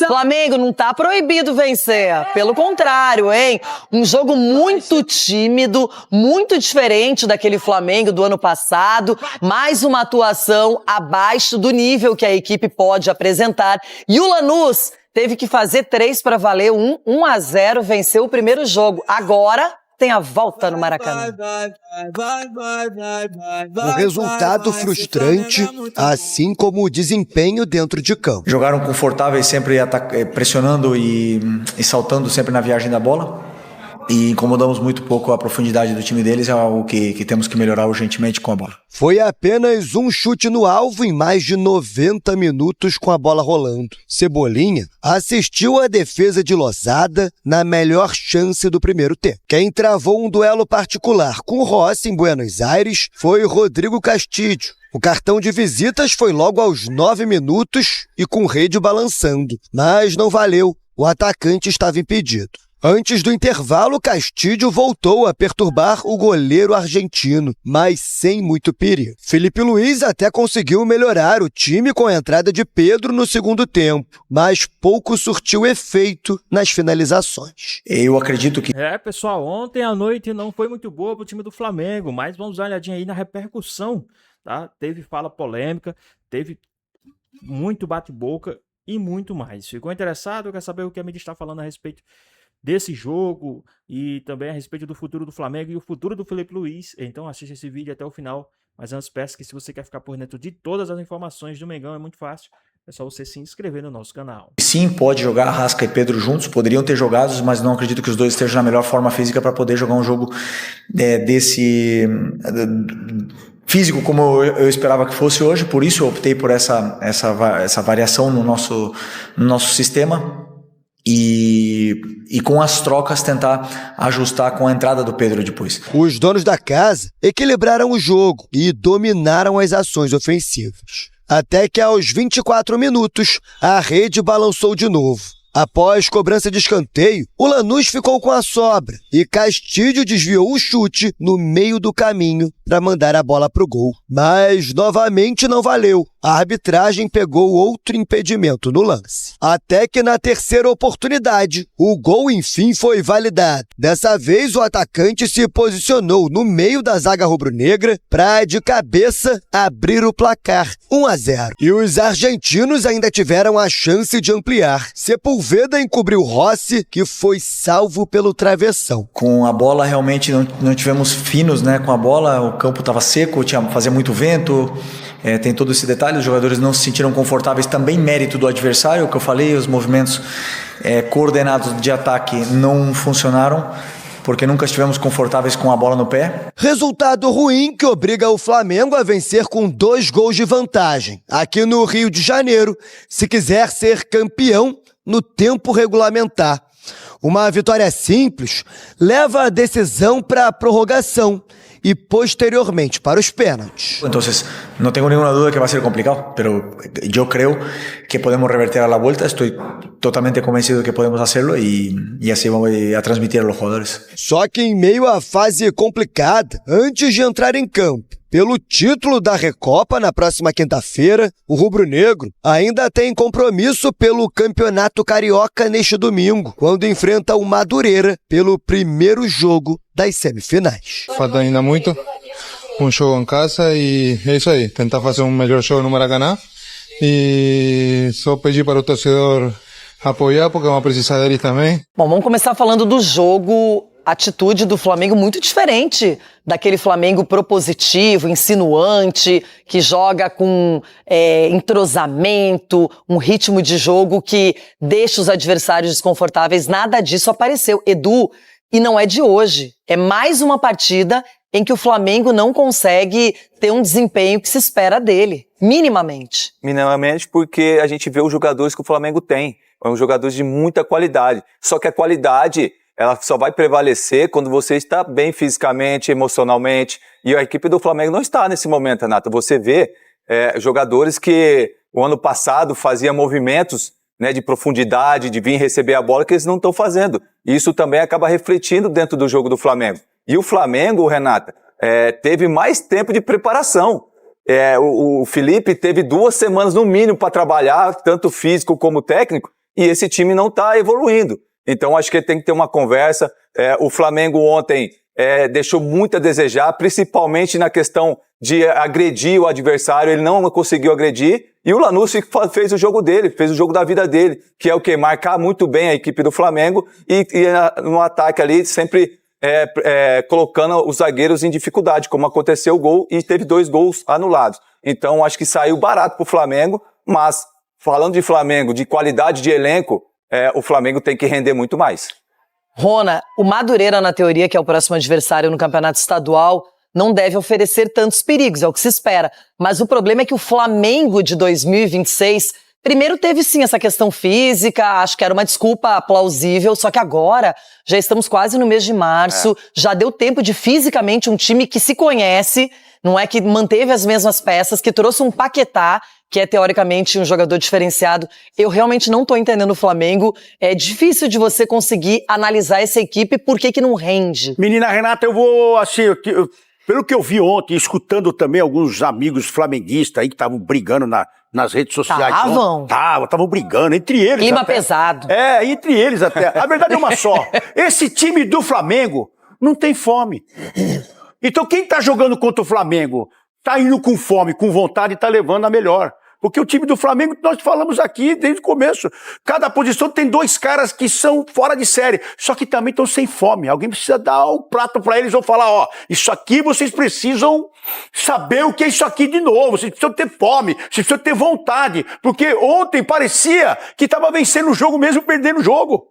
Flamengo não tá proibido vencer, pelo contrário, hein? Um jogo muito tímido, muito diferente daquele Flamengo do ano passado, mais uma atuação abaixo do nível que a equipe pode apresentar. E o Lanús teve que fazer 3 para valer 1-0, venceu o primeiro jogo. Agora tem a volta no Maracanã. Um resultado frustrante, assim como o desempenho dentro de campo. Jogaram confortáveis, sempre pressionando e saltando sempre na viagem da bola. E incomodamos muito pouco a profundidade do time deles, é algo que temos que melhorar urgentemente com a bola. Foi apenas um chute no alvo em mais de 90 minutos com a bola rolando. Cebolinha assistiu à defesa de Losada na melhor chance do primeiro tempo. Quem travou um duelo particular com Rossi em Buenos Aires foi Rodrigo Castilho. O cartão de visitas foi logo aos 9 minutos e com rede balançando. Mas não valeu, o atacante estava impedido. Antes do intervalo, Castilho voltou a perturbar o goleiro argentino, mas sem muito perigo. Felipe Luiz até conseguiu melhorar o time com a entrada de Pedro no segundo tempo, mas pouco surtiu efeito nas finalizações. Eu acredito que... pessoal, ontem a noite não foi muito boa para o time do Flamengo, mas vamos dar uma olhadinha aí na repercussão, tá? Teve fala polêmica, teve muito bate-boca e muito mais. Ficou interessado? Quer saber o que a mídia está falando a respeito desse jogo e também a respeito do futuro do Flamengo e o futuro do Felipe Luiz? Então assista esse vídeo até o final, mas antes peço que se você quer ficar por dentro de todas as informações do Mengão, é muito fácil, é só você se inscrever no nosso canal. Sim, pode jogar Arrasca e Pedro juntos, poderiam ter jogados, mas não acredito que os dois estejam na melhor forma física para poder jogar um jogo desse... físico como eu esperava que fosse hoje, por isso eu optei por essa variação no nosso sistema. E com as trocas tentar ajustar com a entrada do Pedro depois. Os donos da casa equilibraram o jogo e dominaram as ações ofensivas. Até que aos 24 minutos, a rede balançou de novo. Após cobrança de escanteio, o Lanús ficou com a sobra e Castilho desviou o chute no meio do caminho para mandar a bola para o gol. Mas novamente não valeu. A arbitragem pegou outro impedimento no lance. Até que na terceira oportunidade, o gol enfim foi validado. Dessa vez o atacante se posicionou no meio da zaga rubro-negra para de cabeça abrir o placar, 1-0. E os argentinos ainda tiveram a chance de ampliar. Sepúlveda encobriu Rossi, que foi salvo pelo travessão. Com a bola realmente não tivemos finos, né? Com a bola o campo estava seco, fazia muito vento. Tem todo esse detalhe, os jogadores não se sentiram confortáveis, também mérito do adversário, o que eu falei, os movimentos coordenados de ataque não funcionaram, porque nunca estivemos confortáveis com a bola no pé. Resultado ruim que obriga o Flamengo a vencer com 2 gols de vantagem, aqui no Rio de Janeiro, se quiser ser campeão no tempo regulamentar. Uma vitória simples leva a decisão para a prorrogação e posteriormente para os pênaltis. Então, não tenho nenhuma dúvida que vai ser complicado, mas eu creio que podemos reverter a la vuelta. Estou totalmente convencido que podemos hacerlo e assim vamos a transmitir aos jogadores. Só que em meio à fase complicada, antes de entrar em campo, pelo título da Recopa na próxima quinta-feira, o rubro-negro ainda tem compromisso pelo Campeonato Carioca neste domingo, quando enfrenta o Madureira pelo primeiro jogo das semifinais. Falta ainda muito, um jogo em casa e é isso aí, tentar fazer um melhor jogo no Maracanã e só pedir para o torcedor apoiar, porque vamos precisar deles também. Bom, vamos começar falando do jogo. Atitude do Flamengo muito diferente daquele Flamengo propositivo, insinuante, que joga com entrosamento, um ritmo de jogo que deixa os adversários desconfortáveis. Nada disso apareceu. Edu, e não é de hoje. É mais uma partida em que o Flamengo não consegue ter um desempenho que se espera dele, minimamente. Minimamente porque a gente vê os jogadores que o Flamengo tem. São jogadores de muita qualidade. Só que a qualidade... ela só vai prevalecer quando você está bem fisicamente, emocionalmente. E a equipe do Flamengo não está nesse momento, Renato. Você vê jogadores que o ano passado faziam movimentos, né, de profundidade, de vir receber a bola, que eles não estão fazendo. E isso também acaba refletindo dentro do jogo do Flamengo. E o Flamengo, Renata, teve mais tempo de preparação. O Felipe teve 2 semanas no mínimo para trabalhar, tanto físico como técnico. e esse time não está evoluindo. Então acho que tem que ter uma conversa. O Flamengo ontem deixou muito a desejar, principalmente na questão de agredir o adversário, ele não conseguiu agredir, e o Lanús fez o jogo dele, fez o jogo da vida dele, que é o quê? Marcar muito bem a equipe do Flamengo e no ataque ali sempre colocando os zagueiros em dificuldade, como aconteceu o gol e teve 2 gols anulados. Então acho que saiu barato pro Flamengo, mas falando de Flamengo, de qualidade de elenco, o Flamengo tem que render muito mais. Rona, o Madureira, na teoria, que é o próximo adversário no campeonato estadual, não deve oferecer tantos perigos, é o que se espera. Mas o problema é que o Flamengo de 2026, primeiro teve sim essa questão física, acho que era uma desculpa plausível, só que agora já estamos quase no mês de março, já deu tempo de fisicamente um time que se conhece, não é que manteve as mesmas peças, que trouxe um Paquetá, que é teoricamente um jogador diferenciado. Eu realmente não tô entendendo o Flamengo. É difícil de você conseguir analisar essa equipe, por que não rende? Menina Renata, eu vou, assim, pelo que eu vi ontem, escutando também alguns amigos flamenguistas aí que estavam brigando nas redes sociais. Estavam brigando, entre eles Clima até. pesado. Entre eles até. A verdade é uma só. Esse time do Flamengo não tem fome. Então quem tá jogando contra o Flamengo tá indo com fome, com vontade e tá levando a melhor. Porque o time do Flamengo, nós falamos aqui desde o começo, cada posição tem 2 caras que são fora de série, só que também estão sem fome. Alguém precisa dar o prato para eles ou falar, ó, isso aqui vocês precisam saber o que é isso aqui de novo, vocês precisam ter fome, vocês precisam ter vontade, porque ontem parecia que estava vencendo o jogo mesmo perdendo o jogo.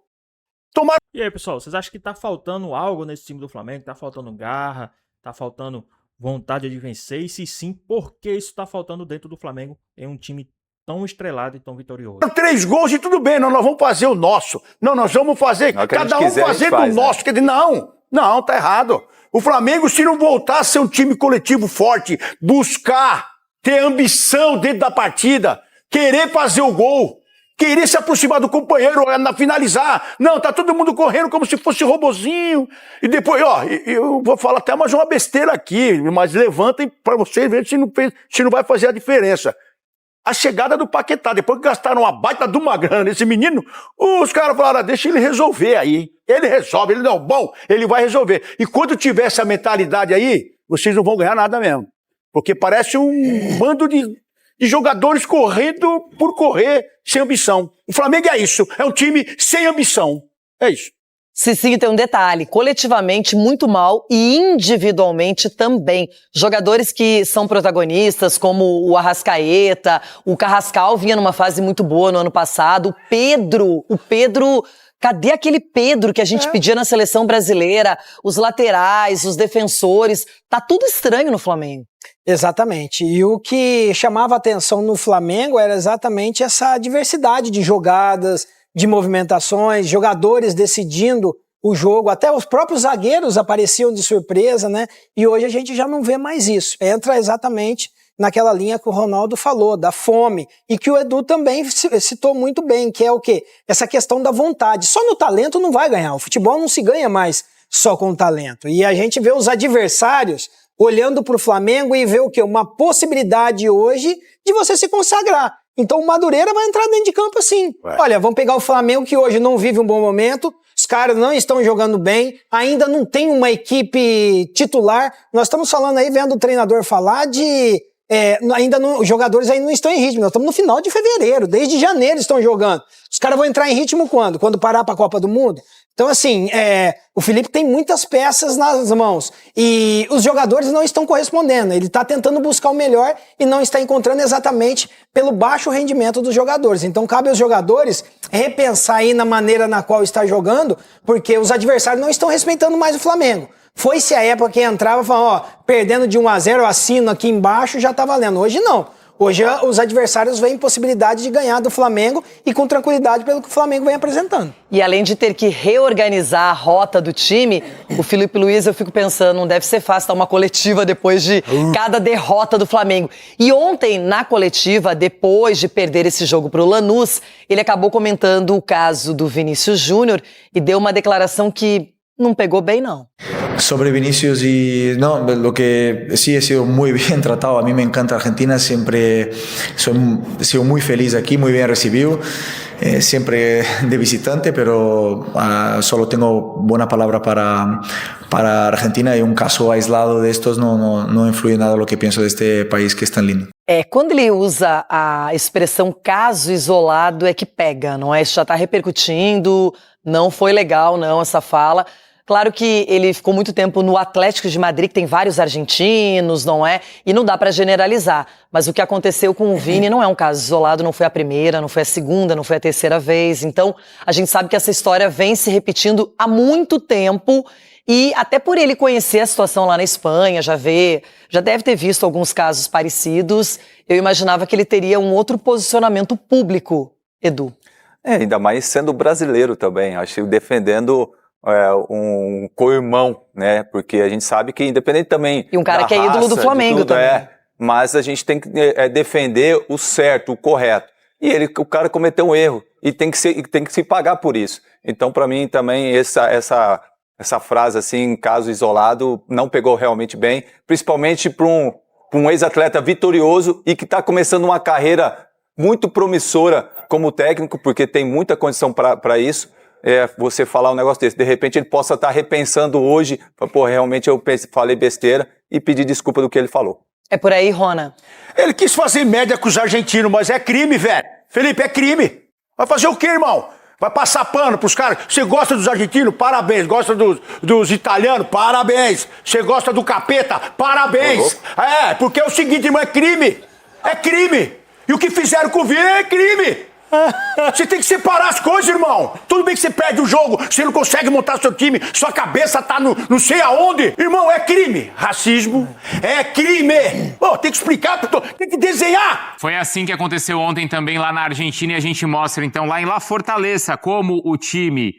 E aí, pessoal, vocês acham que tá faltando algo nesse time do Flamengo? Tá faltando garra? Tá faltando vontade de vencer? E se sim, por que isso tá faltando dentro do Flamengo em um time tão estrelado e tão vitorioso? 3 gols e tudo bem, nós vamos fazer o nosso. Não, nós vamos fazer, cada um fazer do nosso. Quer dizer, não, tá errado. O Flamengo, se não voltar a ser um time coletivo forte, buscar, ter ambição dentro da partida, querer fazer o gol, querer se aproximar do companheiro, finalizar. Não, tá todo mundo correndo como se fosse robozinho. E depois, eu vou falar até mais uma besteira aqui, mas levantem pra vocês verem se não vai fazer a diferença. A chegada do Paquetá, depois que gastaram uma baita de uma grana nesse menino, os caras falaram, deixa ele resolver aí. Ele resolve, ele vai resolver. E quando tiver essa mentalidade aí, vocês não vão ganhar nada mesmo. Porque parece um bando de jogadores correndo por correr, sem ambição. O Flamengo é isso, é um time sem ambição. É isso. Cicinho, tem um detalhe, coletivamente muito mal e individualmente também. Jogadores que são protagonistas, como o Arrascaeta, o Carrascal vinha numa fase muito boa no ano passado, o Pedro, cadê aquele Pedro que a gente pedia na seleção brasileira? Os laterais, os defensores, tá tudo estranho no Flamengo. Exatamente, e o que chamava atenção no Flamengo era exatamente essa diversidade de jogadas, de movimentações, jogadores decidindo o jogo, até os próprios zagueiros apareciam de surpresa, né? E hoje a gente já não vê mais isso. Entra exatamente naquela linha que o Ronaldo falou, da fome, e que o Edu também citou muito bem, que é o quê? Essa questão da vontade. Só no talento não vai ganhar, o futebol não se ganha mais só com o talento. E a gente vê os adversários olhando para o Flamengo e vê o quê? Uma possibilidade hoje de você se consagrar. Então o Madureira vai entrar dentro de campo assim. Olha, vamos pegar o Flamengo que hoje não vive um bom momento, os caras não estão jogando bem, ainda não tem uma equipe titular. Nós estamos falando aí, vendo o treinador falar de... os jogadores ainda não estão em ritmo. Nós estamos no final de fevereiro, desde janeiro estão jogando. Os caras vão entrar em ritmo quando? Quando parar para a Copa do Mundo? Então, assim, o Felipe tem muitas peças nas mãos e os jogadores não estão correspondendo. Ele está tentando buscar o melhor e não está encontrando exatamente pelo baixo rendimento dos jogadores. Então, cabe aos jogadores repensar aí na maneira na qual está jogando, porque os adversários não estão respeitando mais o Flamengo. Foi-se a época que entrava falando, perdendo de 1-0, eu assino aqui embaixo, já tá valendo. Hoje não. Hoje os adversários veem possibilidade de ganhar do Flamengo e com tranquilidade pelo que o Flamengo vem apresentando. E além de ter que reorganizar a rota do time, o Felipe Luiz, eu fico pensando, não deve ser fácil dar uma coletiva depois de cada derrota do Flamengo. E ontem, na coletiva, depois de perder esse jogo pro Lanús, ele acabou comentando o caso do Vinícius Júnior e deu uma declaração que não pegou bem, não. Sobre Vinicius lo que sí he sido muy bien tratado, a mí me encanta Argentina, siempre he sido muy feliz aquí, muy bien recibido. siempre de visitante, pero solo tengo buena palabra para Argentina y un caso aislado de estos no influye nada en lo que pienso de este país que es tan lindo. Quando ele usa a expressão caso isolado é que pega, não é? Isso já está repercutindo, não foi legal não essa fala. Claro que ele ficou muito tempo no Atlético de Madrid, que tem vários argentinos, não é? E não dá para generalizar. Mas o que aconteceu com o Vini não é um caso isolado, não foi a primeira, não foi a segunda, não foi a terceira vez. Então, a gente sabe que essa história vem se repetindo há muito tempo e até por ele conhecer a situação lá na Espanha, já deve ter visto alguns casos parecidos, eu imaginava que ele teria um outro posicionamento público, Edu. Ainda mais sendo brasileiro também, acho que defendendo um co-irmão, né? Porque a gente sabe que independente também e um cara que é ídolo do Flamengo tudo, também. Mas a gente tem que defender o certo, o correto. E o cara cometeu um erro e tem que se pagar por isso. Então, para mim também essa frase assim, caso isolado, não pegou realmente bem, principalmente para um ex-atleta vitorioso e que está começando uma carreira muito promissora como técnico, porque tem muita condição para isso. Você falar um negócio desse, de repente ele possa estar repensando hoje, realmente eu falei besteira, e pedir desculpa do que ele falou. É por aí, Rona? Ele quis fazer média com os argentinos, mas é crime, velho. Felipe, é crime. Vai fazer o quê, irmão? Vai passar pano pros caras? Você gosta dos argentinos? Parabéns. Gosta dos italianos? Parabéns. Você gosta do capeta? Parabéns. Porque é o seguinte, irmão, é crime. É crime. E o que fizeram com o Vini é crime. Você tem que separar as coisas, irmão. Tudo bem que você perde o jogo, você não consegue montar seu time, sua cabeça tá no não sei aonde. Irmão, é crime. Racismo é crime. Tem que explicar, tem que desenhar. Foi assim que aconteceu ontem também lá na Argentina e a gente mostra então lá em La Fortaleza como o time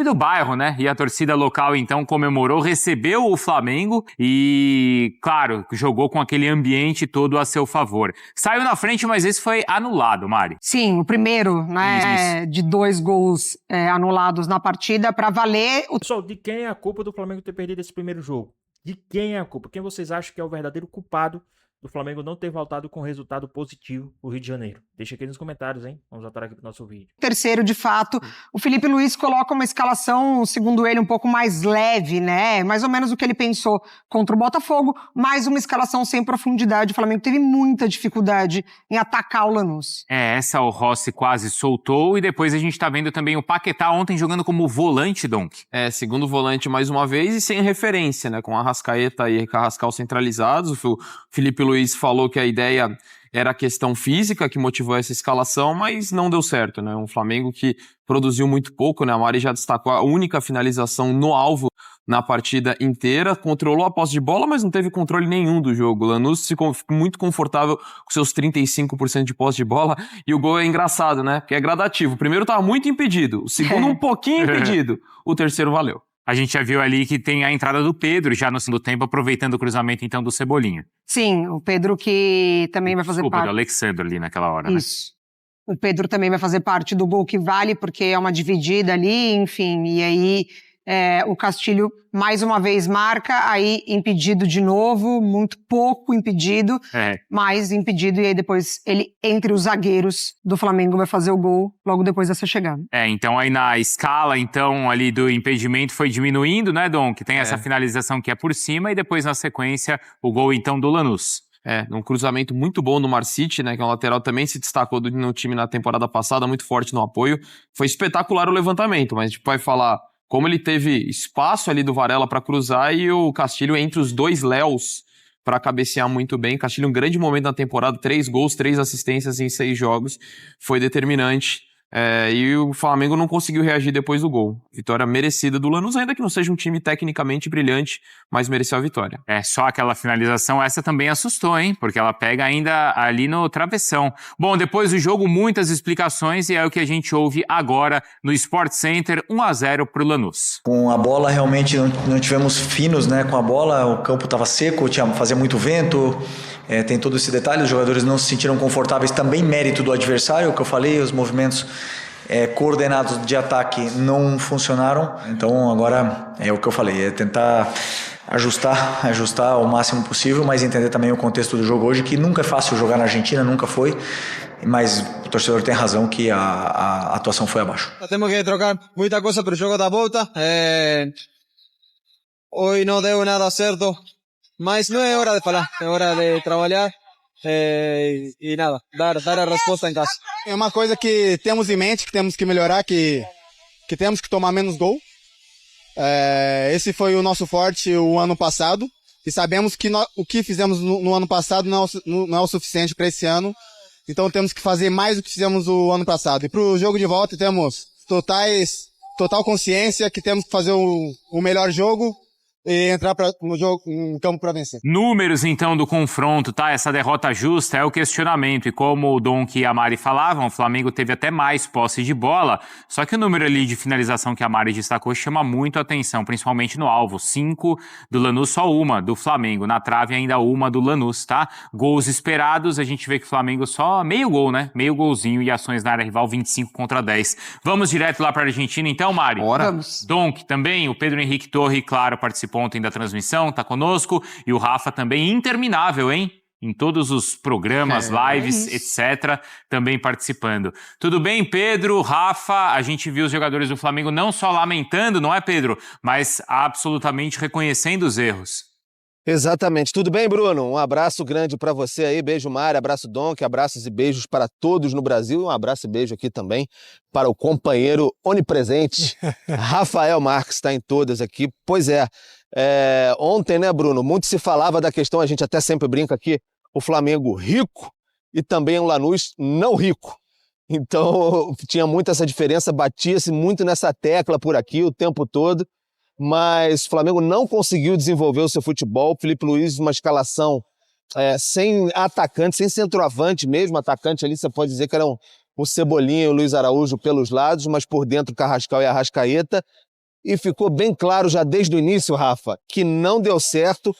do bairro, né? E a torcida local, então, comemorou, recebeu o Flamengo e, claro, jogou com aquele ambiente todo a seu favor. Saiu na frente, mas esse foi anulado, Mari. Sim, o primeiro, né, de 2 gols anulados na partida para valer. Pessoal, de quem é a culpa do Flamengo ter perdido esse primeiro jogo? De quem é a culpa? Quem vocês acham que é o verdadeiro culpado do Flamengo não ter voltado com resultado positivo pro Rio de Janeiro? Deixa aqui nos comentários, hein? Vamos voltar aqui pro nosso vídeo. Terceiro, de fato, o Felipe Luiz coloca uma escalação, segundo ele, um pouco mais leve, né? Mais ou menos o que ele pensou contra o Botafogo, mais uma escalação sem profundidade. O Flamengo teve muita dificuldade em atacar o Lanús. Essa o Rossi quase soltou e depois a gente tá vendo também o Paquetá ontem jogando como volante, Donk. Segundo volante mais uma vez e sem referência, né? Com Arrascaeta e Carrascal centralizados. O Felipe Luiz falou que a ideia era a questão física que motivou essa escalação, mas não deu certo, né? Um Flamengo que produziu muito pouco, né? A Mari já destacou a única finalização no alvo na partida inteira, controlou a posse de bola, mas não teve controle nenhum do jogo. O Lanús ficou muito confortável com seus 35% de posse de bola, e o gol é engraçado, né? Porque é gradativo. O primeiro estava muito impedido, o segundo um pouquinho impedido, o terceiro valeu. A gente já viu ali que tem a entrada do Pedro já no segundo tempo, aproveitando o cruzamento então do Cebolinha. Sim, o Pedro que também vai fazer parte... do Alexandre ali naquela hora, Isso. Né? O Pedro também vai fazer parte do gol que vale, porque é uma dividida ali, enfim, e aí o Castilho mais uma vez marca, aí impedido de novo, muito pouco impedido, mais impedido, e aí depois ele, entre os zagueiros do Flamengo, vai fazer o gol logo depois dessa chegada. Então aí na escala, então, ali do impedimento foi diminuindo, né, Dom? Que tem essa finalização que é por cima, e depois na sequência o gol então do Lanús. Um cruzamento muito bom do Marcite, né, que é um lateral também se destacou no time na temporada passada, muito forte no apoio. Foi espetacular o levantamento, mas a gente vai falar como ele teve espaço ali do Varela para cruzar e o Castilho entre os dois Léos para cabecear muito bem. Castilho, um grande momento na temporada, 3 gols, 3 assistências em 6 jogos, foi determinante. E o Flamengo não conseguiu reagir depois do gol. Vitória merecida do Lanús, ainda que não seja um time tecnicamente brilhante, mas mereceu a vitória. Só aquela finalização, essa também assustou, hein? Porque ela pega ainda ali no travessão. Bom, depois do jogo, muitas explicações, e é o que a gente ouve agora no Sport Center, 1-0 pro Lanús. Com a bola, realmente não tivemos finos, né? Com a bola, o campo estava seco, fazia muito vento. Tem todo esse detalhe, os jogadores não se sentiram confortáveis, também mérito do adversário, o que eu falei, os movimentos coordenados de ataque não funcionaram, então agora é o que eu falei, tentar ajustar o máximo possível, mas entender também o contexto do jogo hoje, que nunca é fácil jogar na Argentina, nunca foi, mas torcedor tem razão que a atuação foi abaixo. Temos que trocar muita coisa para o jogo da volta. Hoje não deu nada certo, mas não é hora de falar, é hora de trabalhar e nada, dar a resposta em casa. É uma coisa que temos em mente, que temos que melhorar, que temos que tomar menos gol. Esse foi o nosso forte o ano passado e sabemos que o que fizemos no ano passado não é o suficiente para esse ano, então temos que fazer mais do que fizemos o ano passado. E para o jogo de volta temos total consciência que temos que fazer o melhor jogo e entrar no campo para vencer. Números, então, do confronto, tá? Essa derrota justa é o questionamento. E como o Donk e a Mari falavam, o Flamengo teve até mais posse de bola, só que o número ali de finalização que a Mari destacou chama muito a atenção, principalmente no alvo. 5 do Lanús, só uma do Flamengo. Na trave, ainda uma do Lanús, tá? Gols esperados, a gente vê que o Flamengo só meio gol, né? Meio golzinho e ações na área rival 25-10. Vamos direto lá para a Argentina, então, Mari? Bora. Vamos. Donk também, o Pedro Henrique Torre, claro, participou ontem da transmissão, tá conosco, e o Rafa também, interminável, hein? Em todos os programas, lives, etc., também participando. Tudo bem, Pedro, Rafa? A gente viu os jogadores do Flamengo não só lamentando, não é, Pedro? Mas absolutamente reconhecendo os erros. Exatamente. Tudo bem, Bruno? Um abraço grande para você aí, beijo Mari, abraço Donk, abraços e beijos para todos no Brasil, um abraço e beijo aqui também para o companheiro onipresente, Rafael Marques, está em todas aqui. Pois é, ontem, né, Bruno, muito se falava da questão, a gente até sempre brinca aqui, o Flamengo rico e também o Lanús não rico. Então tinha muito essa diferença, batia-se muito nessa tecla por aqui o tempo todo. Mas o Flamengo não conseguiu desenvolver o seu futebol. Felipe Luiz, uma escalação sem atacante, sem centroavante mesmo, atacante ali, você pode dizer que era o Cebolinha e o Luiz Araújo pelos lados, mas por dentro Carrascal e Arrascaeta. E ficou bem claro já desde o início, Rafa, que não deu certo.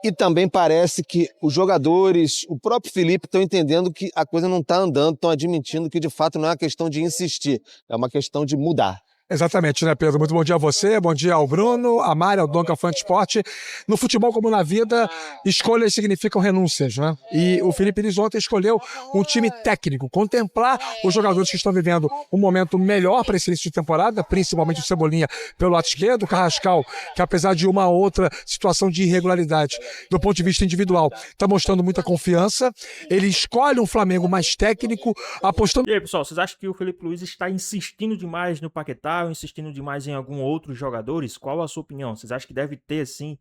E também parece que os jogadores, o próprio Felipe, estão entendendo que a coisa não está andando, estão admitindo que de fato não é uma questão de insistir, é uma questão de mudar. Exatamente, né, Pedro? Muito bom dia a você, bom dia ao Bruno, a Mari, ao Donk, ao Fã de Esporte. No futebol, como na vida, escolhas significam renúncias, né? E o Felipe Luiz ontem escolheu um time técnico, contemplar os jogadores que estão vivendo um momento melhor para esse início de temporada, principalmente o Cebolinha pelo lado esquerdo, o Carrascal, que apesar de uma outra situação de irregularidade do ponto de vista individual, está mostrando muita confiança. Ele escolhe um Flamengo mais técnico, apostando... E aí, pessoal, vocês acham que o Felipe Luiz está insistindo demais no Paquetá, ou insistindo demais em algum outros jogadores? Qual a sua opinião? Vocês acham que deve ter, sim,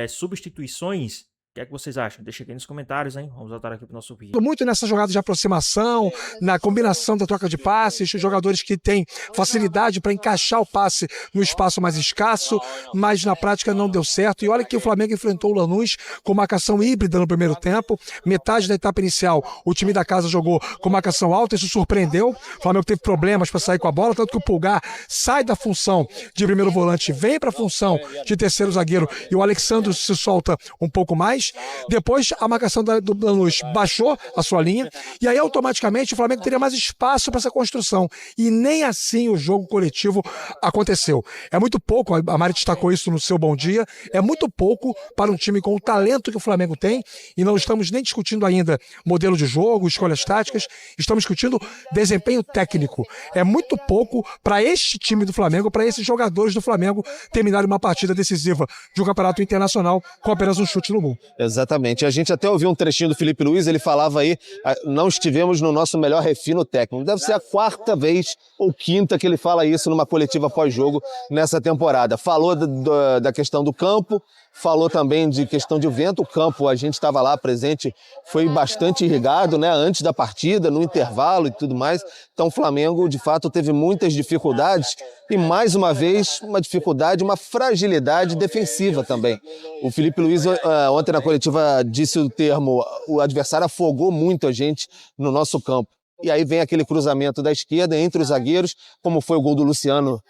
substituições? O que é que vocês acham? Deixa aqui nos comentários, hein? Vamos voltar aqui para o nosso vídeo. Muito nessa jogada de aproximação, na combinação da troca de passes, jogadores que têm facilidade para encaixar o passe no espaço mais escasso, mas na prática não deu certo. E olha que o Flamengo enfrentou o Lanús com marcação híbrida no primeiro tempo. Metade da etapa inicial, o time da casa jogou com marcação alta, isso surpreendeu. O Flamengo teve problemas para sair com a bola, tanto que o Pulgar sai da função de primeiro volante, vem para a função de terceiro zagueiro e o Alexandre se solta um pouco mais. Depois a marcação do Lanús baixou a sua linha e aí automaticamente o Flamengo teria mais espaço para essa construção e nem assim o jogo coletivo aconteceu. É muito pouco, a Mari destacou isso no seu bom dia, é muito pouco para um time com o talento que o Flamengo tem e não estamos nem discutindo ainda modelo de jogo, escolhas táticas, estamos discutindo desempenho técnico. É muito pouco para este time do Flamengo, para esses jogadores do Flamengo terminarem uma partida decisiva de um campeonato internacional com apenas um chute no gol. Exatamente. A gente até ouviu um trechinho do Felipe Luiz, ele falava aí, não estivemos no nosso melhor refino técnico. Deve ser a quarta vez ou quinta que ele fala isso numa coletiva pós-jogo nessa temporada. Falou da questão do campo, falou também de questão de vento. O campo, a gente estava lá presente, foi bastante irrigado, né, antes da partida, no intervalo e tudo mais. Então o Flamengo, de fato, teve muitas dificuldades e, mais uma vez, uma dificuldade, uma fragilidade defensiva também. O Felipe Luiz, ontem na coletiva, disse o termo, o adversário afogou muito a gente no nosso campo. E aí vem aquele cruzamento da esquerda entre os zagueiros, como foi o gol do Luciano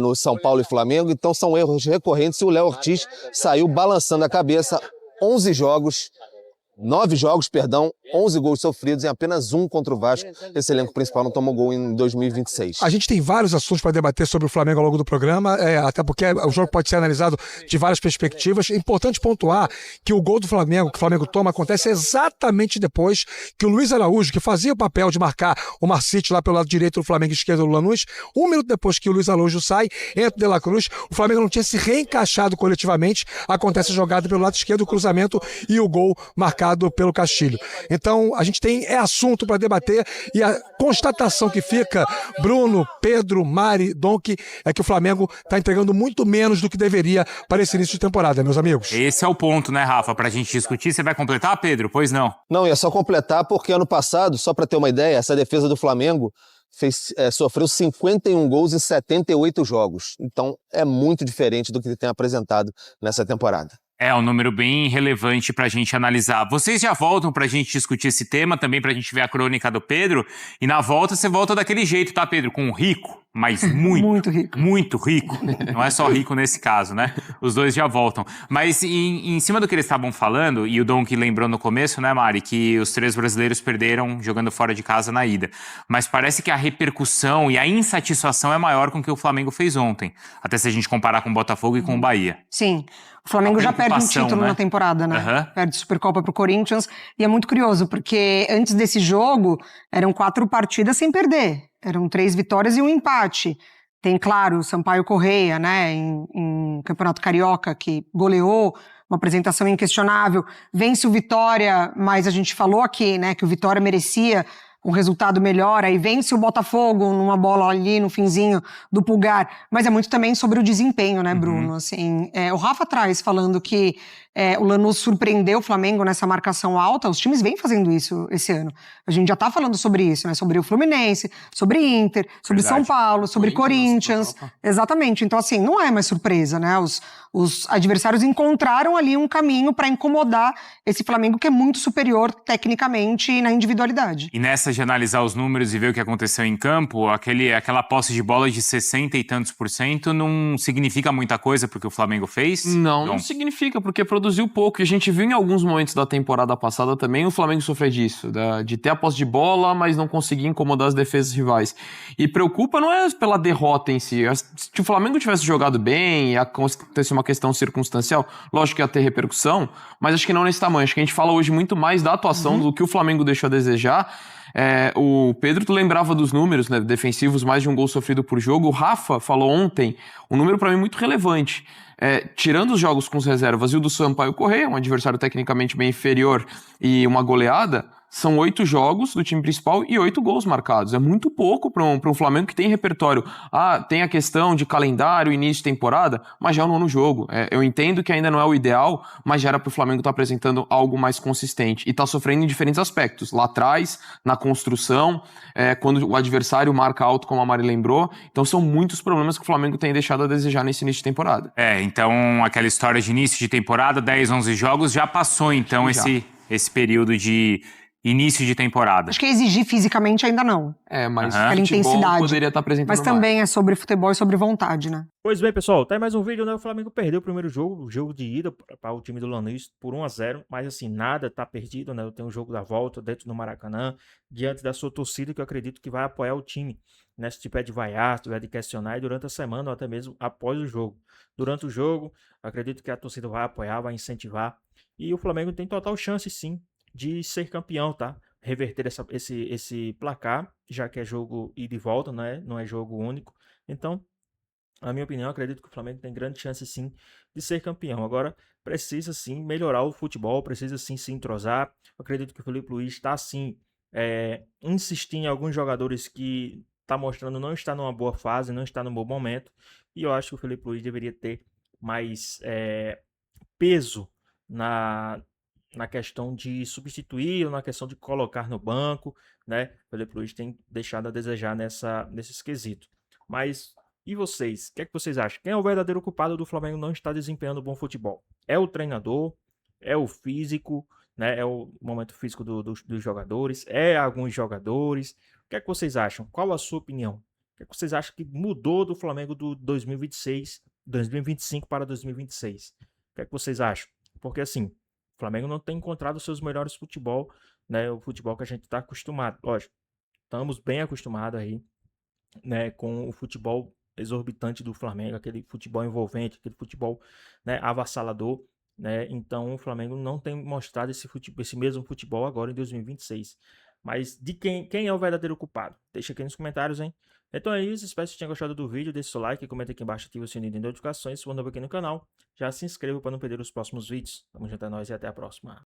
no São Paulo e Flamengo. Então são erros recorrentes e o Léo Ortiz saiu balançando a cabeça. 9 jogos, 11 gols sofridos em apenas um contra o Vasco. Esse elenco principal não tomou gol em 2026. A gente tem vários assuntos para debater sobre o Flamengo ao longo do programa, até porque o jogo pode ser analisado de várias perspectivas. É importante pontuar que o gol do Flamengo, que o Flamengo toma, acontece exatamente depois que o Luiz Araújo, que fazia o papel de marcar o Marcite lá pelo lado direito do Flamengo e esquerdo do Lanús, 1 minuto depois que o Luiz Araújo sai, entra o De La Cruz, o Flamengo não tinha se reencaixado coletivamente, acontece a jogada pelo lado esquerdo, o cruzamento e o gol marcado pelo Castilho. Então, a gente tem assunto para debater e a constatação que fica, Bruno, Pedro, Mari, Donk, é que o Flamengo está entregando muito menos do que deveria para esse início de temporada, meus amigos. Esse é o ponto, né, Rafa? Pra gente discutir. Você vai completar, Pedro? Pois não. Não, ia só completar porque ano passado, só para ter uma ideia, essa defesa do Flamengo sofreu 51 gols em 78 jogos. Então é muito diferente do que ele tem apresentado nessa temporada. É um número bem relevante pra gente analisar. Vocês já voltam pra gente discutir esse tema, também pra gente ver a crônica do Pedro. E na volta, você volta daquele jeito, tá, Pedro? Com o rico, mas muito rico. Muito rico. Não é só rico nesse caso, né? Os dois já voltam. Mas em cima do que eles estavam falando, e o Dom que lembrou no começo, né, Mari, que os 3 brasileiros perderam jogando fora de casa na ida. Mas parece que a repercussão e a insatisfação é maior com o que o Flamengo fez ontem. Até se a gente comparar com o Botafogo e com o Bahia. Sim. O Flamengo já perde um título, né, na temporada, né? Perde Supercopa pro Corinthians. E é muito curioso, porque antes desse jogo, eram 4 partidas sem perder. Eram 3 vitórias e um empate. Tem, claro, o Sampaio Correia, né, em Campeonato Carioca, que goleou, uma apresentação inquestionável. Vence o Vitória, mas a gente falou aqui, né, que o Vitória merecia um resultado melhor, aí vence o Botafogo numa bola ali no finzinho do Pulgar, mas é muito também sobre o desempenho, né, Bruno? Assim, o Rafa traz falando que o Lanús surpreendeu o Flamengo nessa marcação alta, os times vêm fazendo isso esse ano. A gente já tá falando sobre isso, né? Sobre o Fluminense, sobre Inter, sobre São Paulo, sobre Corinthians. Exatamente. Então, assim, não é mais surpresa, né? Os adversários encontraram ali um caminho para incomodar esse Flamengo que é muito superior tecnicamente e na individualidade. E nessa de analisar os números e ver o que aconteceu em campo, aquela posse de bola de 60 e tantos % não significa muita coisa porque o Flamengo fez? Não significa, porque produziu pouco. E a gente viu em alguns momentos da temporada passada também o Flamengo sofrer disso, de ter a posse de bola, mas não conseguir incomodar as defesas rivais. E preocupa não é pela derrota em si. Se o Flamengo tivesse jogado bem e acontecesse uma questão circunstancial, lógico que ia ter repercussão, mas acho que não nesse tamanho. Acho que a gente fala hoje muito mais da atuação do que o Flamengo deixou a desejar. O Pedro, tu lembrava dos números, né, defensivos, mais de um gol sofrido por jogo. O Rafa falou ontem um número para mim muito relevante. Tirando os jogos com as reservas e o do Sampaio Correia, um adversário tecnicamente bem inferior e uma goleada, são 8 jogos do time principal e 8 gols marcados. É muito pouco para um Flamengo que tem repertório. Tem a questão de calendário, início de temporada, mas já é o 9º jogo. Eu entendo que ainda não é o ideal, mas já era para o Flamengo estar apresentando algo mais consistente. E está sofrendo em diferentes aspectos. Lá atrás, na construção, quando o adversário marca alto, como a Mari lembrou. Então são muitos problemas que o Flamengo tem deixado a desejar nesse início de temporada. Então aquela história de início de temporada, 10, 11 jogos, já passou então esse período de início de temporada. Acho que exigir fisicamente ainda não. Mas aquela intensidade poderia estar apresentando mas também mais. É sobre futebol e sobre vontade, né? Pois bem, pessoal, tá aí mais um vídeo, né? O Flamengo perdeu o primeiro jogo, o jogo de ida para o time do Lanús por 1-0, mas assim, nada tá perdido, né? Tem um jogo da volta dentro do Maracanã, diante da sua torcida, que eu acredito que vai apoiar o time, né? Se tiver de vaiar, se tiver de questionar, e durante a semana ou até mesmo após o jogo. Durante o jogo, acredito que a torcida vai apoiar, vai incentivar, e o Flamengo tem total chance, sim, de ser campeão, tá? Reverter esse placar, já que é jogo ida e volta, né? Não é jogo único. Então, na minha opinião, acredito que o Flamengo tem grande chance, sim, de ser campeão. Agora, precisa, sim, melhorar o futebol, precisa, sim, se entrosar. Eu acredito que o Felipe Luiz está, sim, insistindo em alguns jogadores que está mostrando não está numa boa fase, não está num bom momento. E eu acho que o Felipe Luiz deveria ter mais peso na questão de substituir ou na questão de colocar no banco, né? O Felipe Luiz tem deixado a desejar nesse quesito. Mas e vocês? O que é que vocês acham? Quem é o verdadeiro culpado do Flamengo não estar desempenhando bom futebol? É o treinador? É o físico? Né? É o momento físico dos jogadores? É alguns jogadores? O que é que vocês acham? Qual a sua opinião? O que é que vocês acham que mudou do Flamengo do 2025 para 2026? O que é que vocês acham? Porque assim, o Flamengo não tem encontrado os seus melhores futebol né, o futebol que a gente está acostumado. Lógico, estamos bem acostumados aí, né, com o futebol exorbitante do Flamengo, aquele futebol envolvente, aquele futebol, né, avassalador, né? Então o Flamengo não tem mostrado esse mesmo futebol agora em 2026. Mas de quem é o verdadeiro culpado? Deixa aqui nos comentários, hein? Então é isso, espero que você tenha gostado do vídeo, deixa o seu like, comenta aqui embaixo, ativa o sininho de notificações, se for novo aqui no canal, já se inscreva para não perder os próximos vídeos. Tamo junto, é nóis e até a próxima.